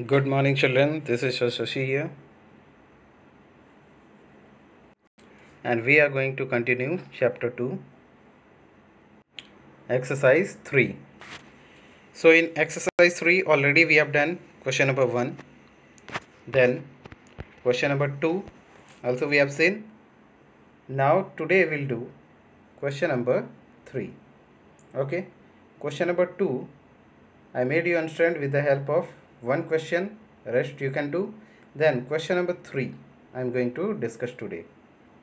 Good morning, children. This is Shashi here, and we are going to continue chapter 2, exercise 3. So, in exercise 3, already we have done question number 1, then question number 2, also we have seen. Now, today we'll do question number 3. Okay, question number 2, I made you understand with the help of one question, rest you can do. Then, question number 3, I am going to discuss today.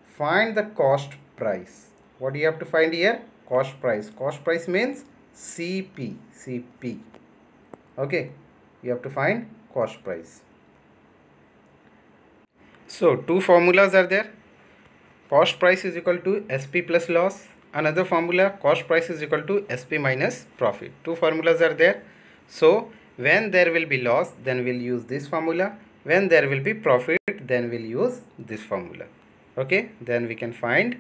Find the cost price. What do you have to find here? Cost price. Cost price means CP. CP. Okay. You have to find cost price. So, two formulas are there. Cost price is equal to SP plus loss. Another formula, cost price is equal to SP minus profit. Two formulas are there. So, when there will be loss, then we'll use this formula. When there will be profit, then we'll use this formula. Okay, then we can find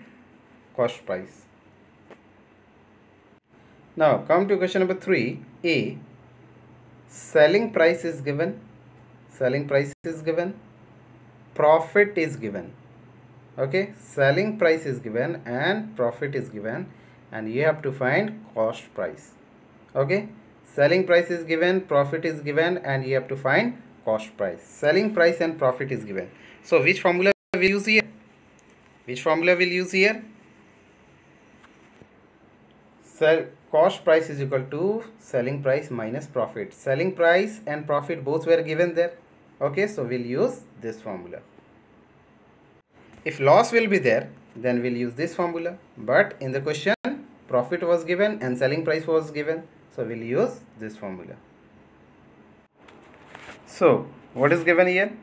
cost price. Now come to question number 3a. Selling price is given, profit is given. Okay, selling price is given and profit is given, and you have to find cost price. Okay, selling price is given, profit is given, and you have to find cost price. Selling price and profit is given. So which formula we use here? Cost price is equal to selling price minus profit. Selling price and profit both were given there. Okay, so we'll use this formula. If loss will be there, then we'll use this formula. But in the question, profit was given and selling price was given. So we'll use this formula. So what is given here?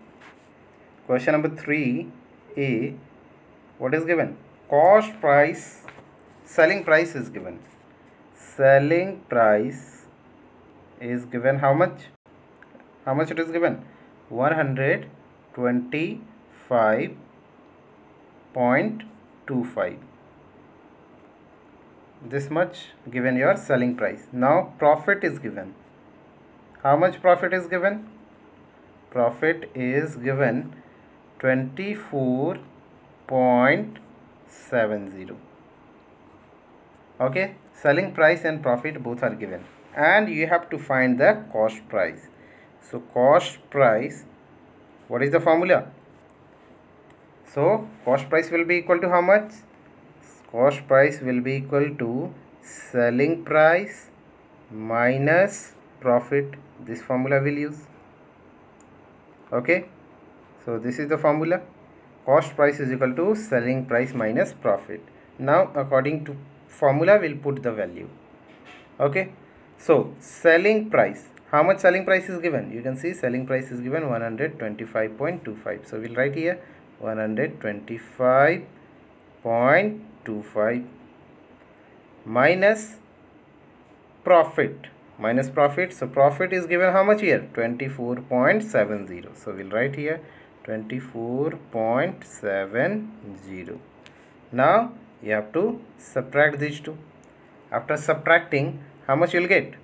Question number 3a. What is given? Cost price, selling price is given. Selling price is given how much? How much it is given? 125.25. This much given your selling price. Now profit is given. How much profit is given? Profit is given 24.70. Okay, selling price and profit both are given, and you have to find the cost price. So cost price, what is the formula? So cost price will be equal to how much? Cost price will be equal to selling price minus profit. This formula will use. Okay, so this is the formula. Cost price is equal to selling price minus profit. Now according to formula, we'll put the value. Okay, so selling price, how much selling price is given? You can see selling price is given 125.25. So we'll write here 125.25 minus profit. So profit is given how much here? 24.70. So we'll write here 24.70. Now you have to subtract these two. After subtracting, how much you will get?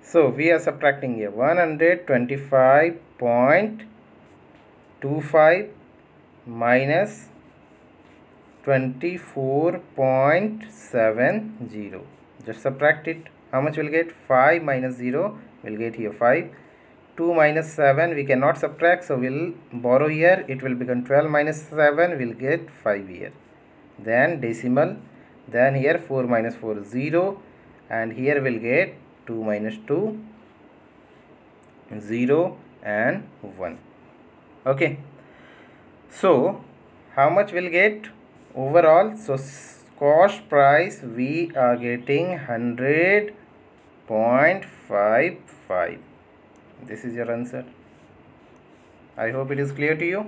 So we are subtracting here 125.25 minus 24.70. Just subtract it. How much will get? 5 minus 0 will get here 5. 2 minus 7 we cannot subtract, so we'll borrow here. It will become 12 minus 7, we'll get 5 here. Then decimal, then here 4 minus 4 0, and here we'll get 2 minus 2 0 and 1. Okay, so how much we'll get overall? So cost price we are getting 100.55. This is your answer. I hope it is clear to you.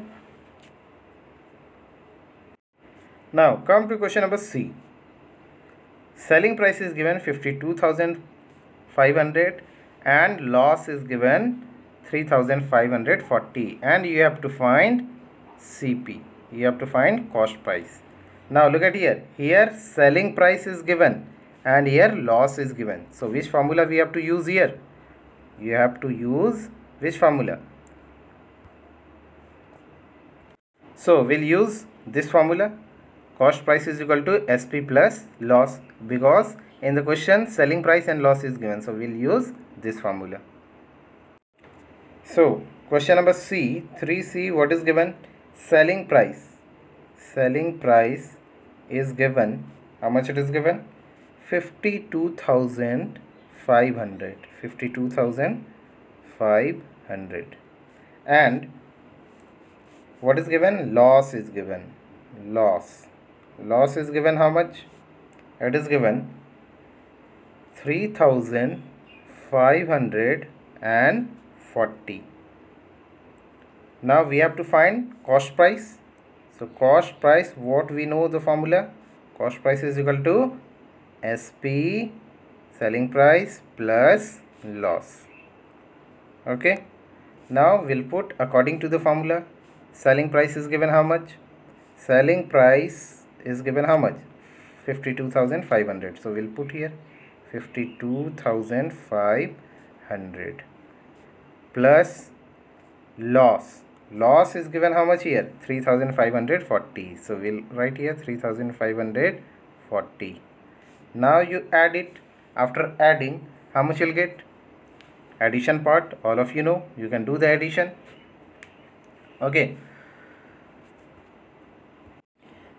Now come to question number C. Selling price is given 52,500 and loss is given 3,540, and you have to find CP. You have to find cost price. Now look at here. Here selling price is given and here loss is given. So which formula we have to use here? You have to use which formula? So we'll use this formula. Cost price is equal to SP plus loss, because in the question selling price and loss is given. So we'll use this formula. So question number C, 3C, what is given? Selling price. Selling price is given. How much it is given? 52,500. 52,500. And what is given? Loss is given. Loss is given how much? It is given 3,540. Now we have to find cost price. So cost price, what we know the formula? Cost price is equal to SP selling price plus loss. Okay. Now we'll put according to the formula. Selling price is given how much? Selling price is given how much? 52,500. So we'll put here 52,500 plus loss. Loss is given how much here? 3,540. So we'll write here 3,540. Now you add it. After adding, how much you'll get? Addition part, all of you know. You can do the addition. Okay.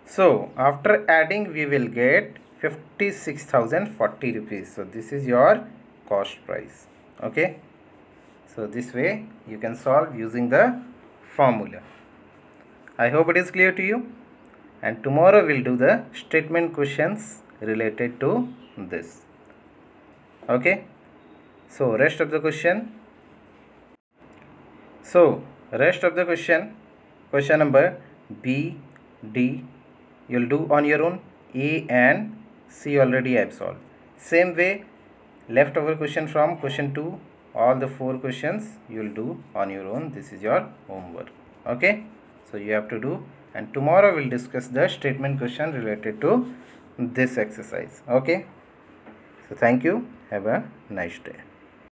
So after adding, we will get 56,040 rupees. So this is your cost price. Okay. So this way you can solve using the formula. I hope it is clear to you. And tomorrow we'll do the statement questions related to this. Okay. So rest of the question. Question number B, D, you'll do on your own. A and C already I have solved. Same way, leftover question from question 2, all the 4 questions you'll do on your own. This is your homework. Okay. So you have to do, and tomorrow we'll discuss the statement question related to this exercise. Okay. So thank you. Have a nice day.